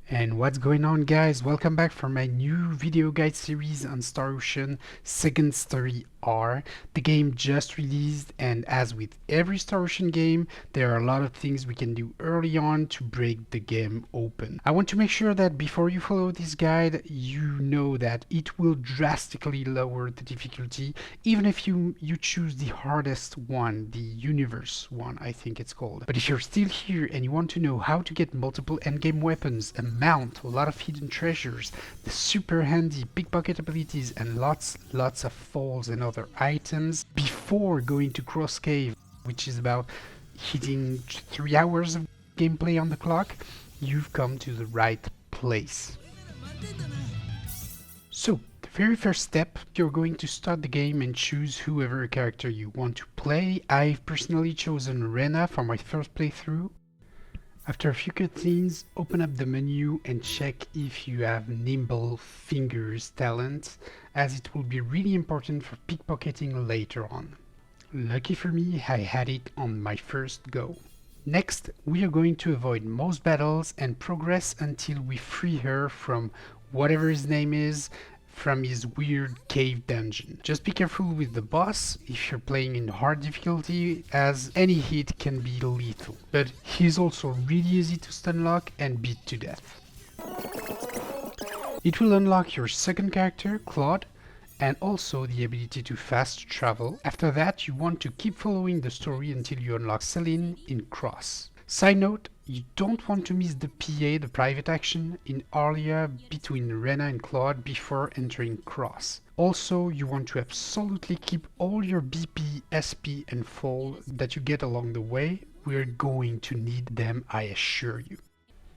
And what's going on, guys? Welcome back for my new video guide series on Star Ocean Second Story R. The game just released, and as with every Star Ocean game, there are a lot of things we can do early on to break the game open. I want to make sure that before you follow this guide, you know that it will drastically lower the difficulty, even if you choose the hardest one, the universe one, I think it's called. But if you're still here and you want to know how to get multiple endgame weapons, a mount, a lot of hidden treasures, the super handy pickpocket abilities, and lots of falls and other items before going to Krosse Cave, which is about hitting 3 hours of gameplay on the clock, you've come to the right place. So, the very first step, you're going to start the game and choose whoever character you want to play. I've personally chosen Rena for my first playthrough. After a few cutscenes, open up the menu and check if you have nimble fingers talent, as it will be really important for pickpocketing later on. Lucky for me, I had it on my first go. Next, we are going to avoid most battles and progress until we free her from whatever his name is, from his weird cave dungeon. Just be careful with the boss if you're playing in hard difficulty, as any hit can be lethal, but he's also really easy to stun lock and beat to death. It will unlock your second character, Claude, and also the ability to fast travel. After that, you want to keep following the story until you unlock Celine in Krosse. Side note, you don't want to miss the PA, the private action, in Arlia between Rena and Claude before entering Krosse. Also, you want to absolutely keep all your BP, SP and fall that you get along the way. We're going to need them, I assure you.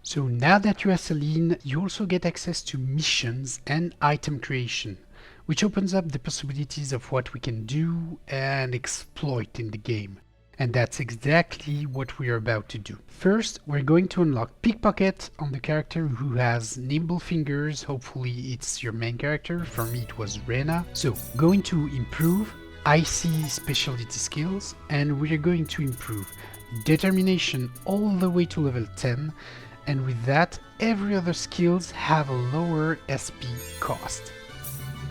So now that you have Celine, you also get access to missions and item creation, which opens up the possibilities of what we can do and exploit in the game. And that's exactly what we are about to do. First, we're going to unlock Pickpocket on the character who has nimble fingers. Hopefully it's your main character. For me it was Rena. So, going to improve IC specialty skills, and we're going to improve determination all the way to level 10. And with that, every other skills have a lower SP cost.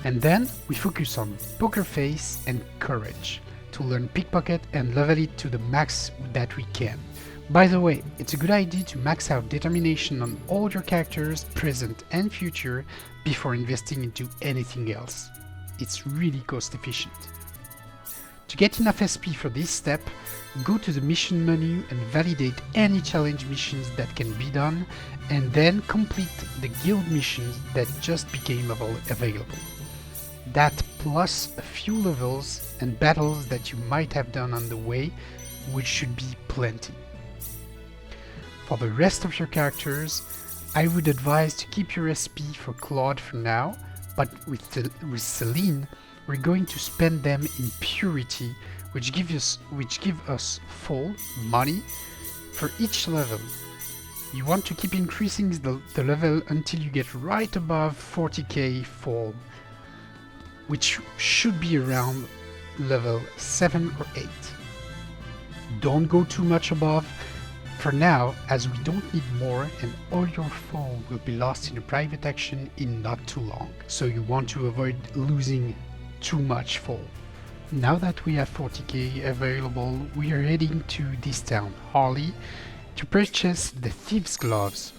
And then we focus on Poker Face and Courage to learn Pickpocket and level it to the max that we can. By the way, it's a good idea to max out determination on all your characters, present and future, before investing into anything else. It's really cost efficient. To get enough SP for this step, go to the mission menu and validate any challenge missions that can be done, and then complete the guild missions that just became available. That plus a few levels and battles that you might have done on the way, which should be plenty. For the rest of your characters, I would advise to keep your SP for Claude for now, but with Celine, we're going to spend them in Purity, which give us full money for each level. You want to keep increasing the level until you get right above 40k fall, which should be around level 7 or 8. Don't go too much above for now, as we don't need more, and all your fall will be lost in a private action in not too long. So you want to avoid losing too much fall. Now that we have 40k available, we are heading to this town, Harley, to purchase the Thieves' Gloves.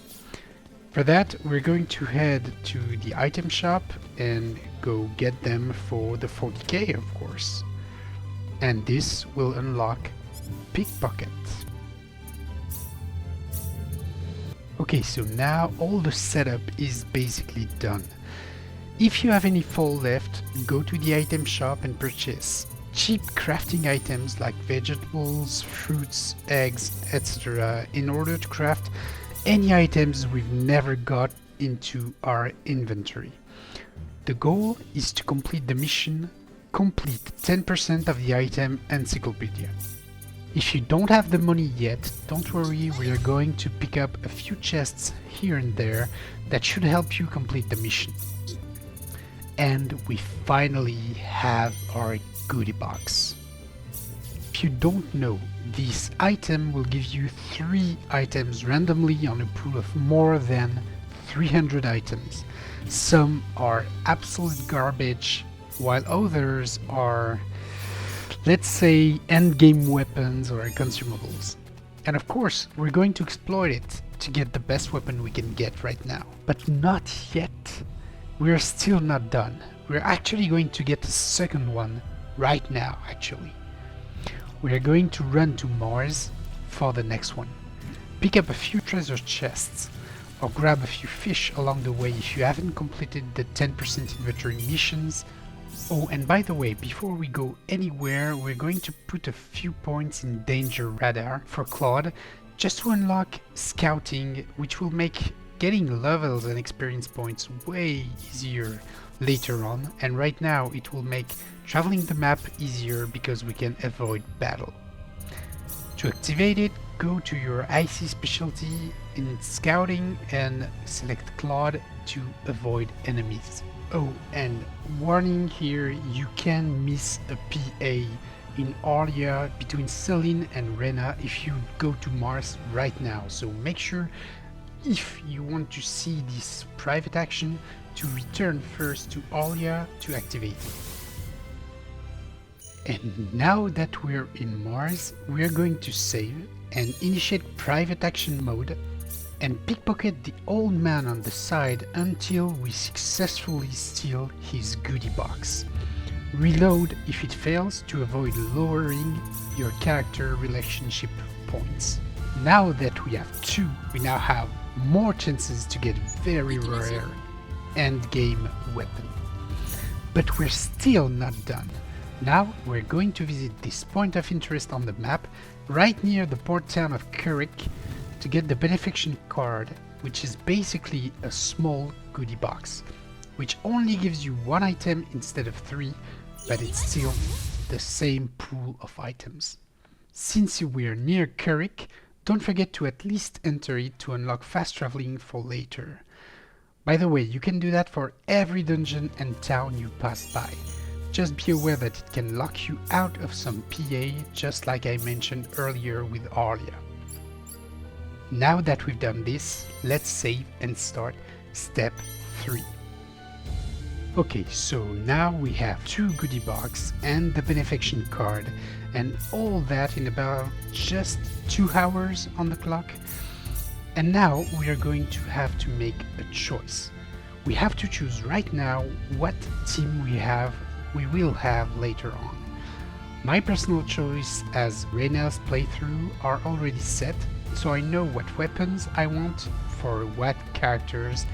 For that, we're going to head to the item shop and go get them for the 40k, of course. And this will unlock Pickpocket. Okay, so now all the setup is basically done. If you have any fall left, go to the item shop and purchase cheap crafting items like vegetables, fruits, eggs, etc. in order to craft any items we've never got into our inventory. The goal is to complete the mission, complete 10% of the item encyclopedia. If you don't have the money yet, don't worry, we are going to pick up a few chests here and there that should help you complete the mission. And we finally have our goodie box. If you don't know, this item will give you 3 items randomly on a pool of more than 300 items. Some are absolute garbage, while others are, let's say, endgame weapons or consumables. And of course, we're going to exploit it to get the best weapon we can get right now. But not yet. We're still not done. We're actually going to get a second one right now, actually. We're going to run to Mars for the next one. Pick up a few treasure chests, or grab a few fish along the way if you haven't completed the 10% inventory missions. Oh, and by the way, before we go anywhere, we're going to put a few points in danger radar for Claude, just to unlock scouting, which will make getting levels and experience points way easier later on, and right now it will make traveling the map easier because we can avoid battle. To activate it, go to your IC specialty in scouting and select Claude to avoid enemies. Oh, and warning here, you can miss a PA in Aria between Celine and Rena if you go to Mars right now, so make sure if you want to see this private action to return first to Aria to activate it. And now that we're in Mars, we're going to save and initiate private action mode and pickpocket the old man on the side until we successfully steal his goodie box. Reload if it fails to avoid lowering your character relationship points. Now that we have two, we now have more chances to get very rare endgame weapon. But we're still not done. Now we're going to visit this point of interest on the map, right near the port town of Kurrik, to get the benefaction card, which is basically a small goodie box, which only gives you one item instead of three, but it's still the same pool of items. Since we're near Kurrik, don't forget to at least enter it to unlock fast traveling for later. By the way, you can do that for every dungeon and town you pass by. Just be aware that it can lock you out of some PA, just like I mentioned earlier with Aria. Now that we've done this, let's save and start step 3. Okay, so now we have 2 goodie box and the benefaction card, and all that in about just 2 hours on the clock. And now we are going to have to make a choice. We have to choose right now what team we will have later on. My personal choice as Rena's playthrough are already set, so I know what weapons I want for what characters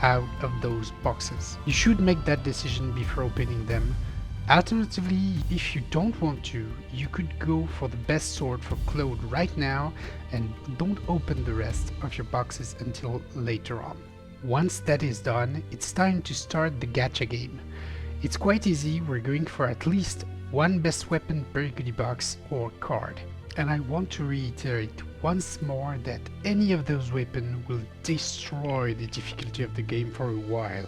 out of those boxes. You should make that decision before opening them. Alternatively, if you don't want to, you could go for the best sword for Claude right now and don't open the rest of your boxes until later on. Once that is done, it's time to start the gacha game. It's quite easy, we're going for at least one best weapon per goodie box or card. And I want to reiterate once more that any of those weapons will destroy the difficulty of the game for a while,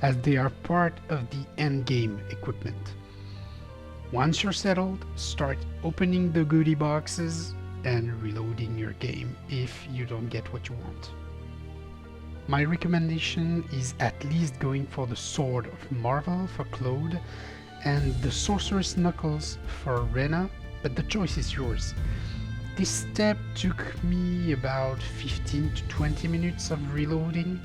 as they are part of the endgame equipment. Once you're settled, start opening the goodie boxes and reloading your game if you don't get what you want. My recommendation is at least going for the Sword of Marvel for Claude and the Sorceress Knuckles for Rena, but the choice is yours. This step took me about 15 to 20 minutes of reloading.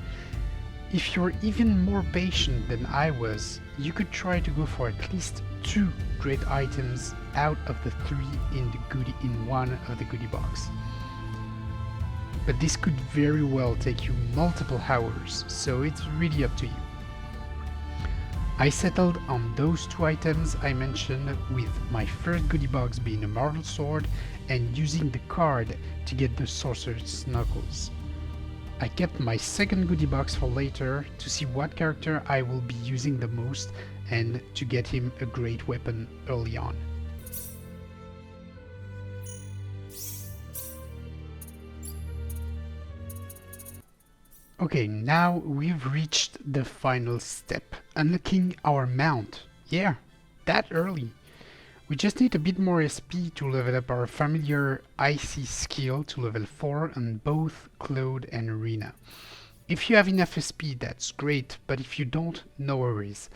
If you're even more patient than I was, you could try to go for at least 2 great items out of the 3 in one of the goodie box. But this could very well take you multiple hours, so it's really up to you. I settled on those 2 items I mentioned, with my first goodie box being a Marvel Sword and using the card to get the Sorcerer's Knuckles. I kept my second goodie box for later to see what character I will be using the most and to get him a great weapon early on. Okay, now we've reached the final step, unlocking our mount. Yeah, that early. We just need a bit more SP to level up our familiar IC skill to level 4 on both Claude and Rena. If you have enough SP, that's great, but if you don't, no worries.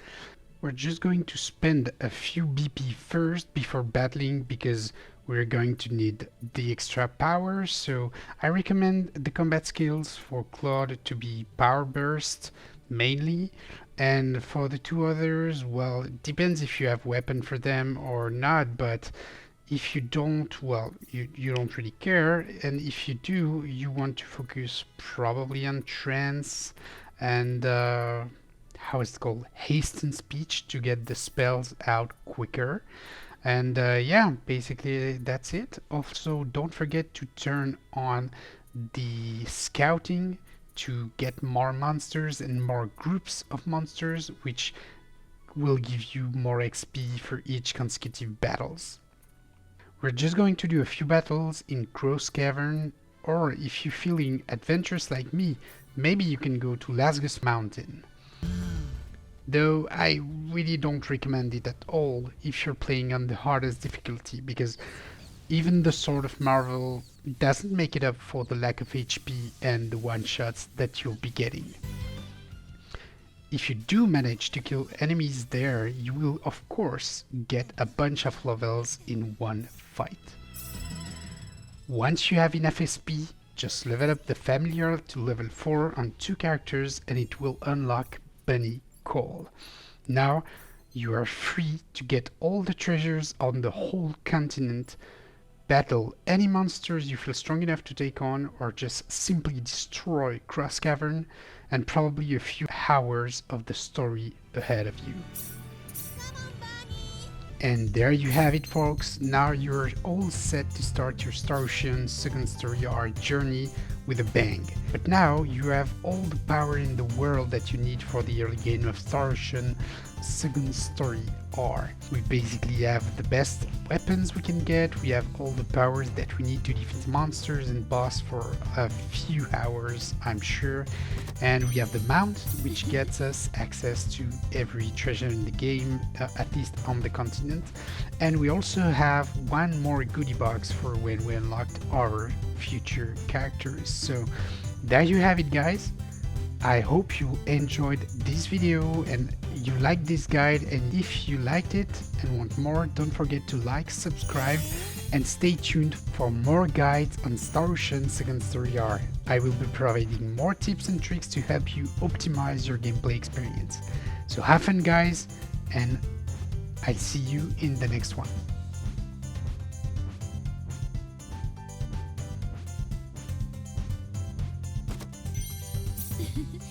We're just going to spend a few BP first before battling because we're going to need the extra power, so I recommend the combat skills for Claude to be Power Burst mainly, and for the two others, well, it depends if you have weapon for them or not, but if you don't, well, you don't really care, and if you do, you want to focus probably on trance and how is it called? Hasten speech to get the spells out quicker. And yeah, basically that's it. Also, don't forget to turn on the scouting to get more monsters and more groups of monsters, which will give you more XP for each consecutive battles. We're just going to do a few battles in Krosse Cavern, or if you're feeling adventurous like me, maybe you can go to Lasgus Mountain. Though I really don't recommend it at all if you're playing on the hardest difficulty, because even the Sword of Marvel doesn't make it up for the lack of HP and the one-shots that you'll be getting. If you do manage to kill enemies there, you will of course get a bunch of levels in one fight. Once you have enough SP, just level up the familiar to level 4 on 2 characters and it will unlock Bunny Call. Now you are free to get all the treasures on the whole continent, battle any monsters you feel strong enough to take on, or just simply destroy Krosse Cavern, and probably a few hours of the story ahead of you. And there you have it, folks. Now you're all set to start your Star Ocean Second Story Arc journey with a bang. But now you have all the power in the world that you need for the early game of Star Ocean Second Story Arc. We basically have the best weapons we can get, we have all the powers that we need to defeat monsters and boss for a few hours, I'm sure, and we have the mount, which gets us access to every treasure in the game, at least on the continent, and we also have one more goodie box for when we unlocked our future characters. So there you have it, guys. I hope you enjoyed this video and you liked this guide, and if you liked it and want more, don't forget to like, subscribe, and stay tuned for more guides on Star Ocean Second Story Arc. I will be providing more tips and tricks to help you optimize your gameplay experience. So have fun, guys, and I'll see you in the next one. Hehehe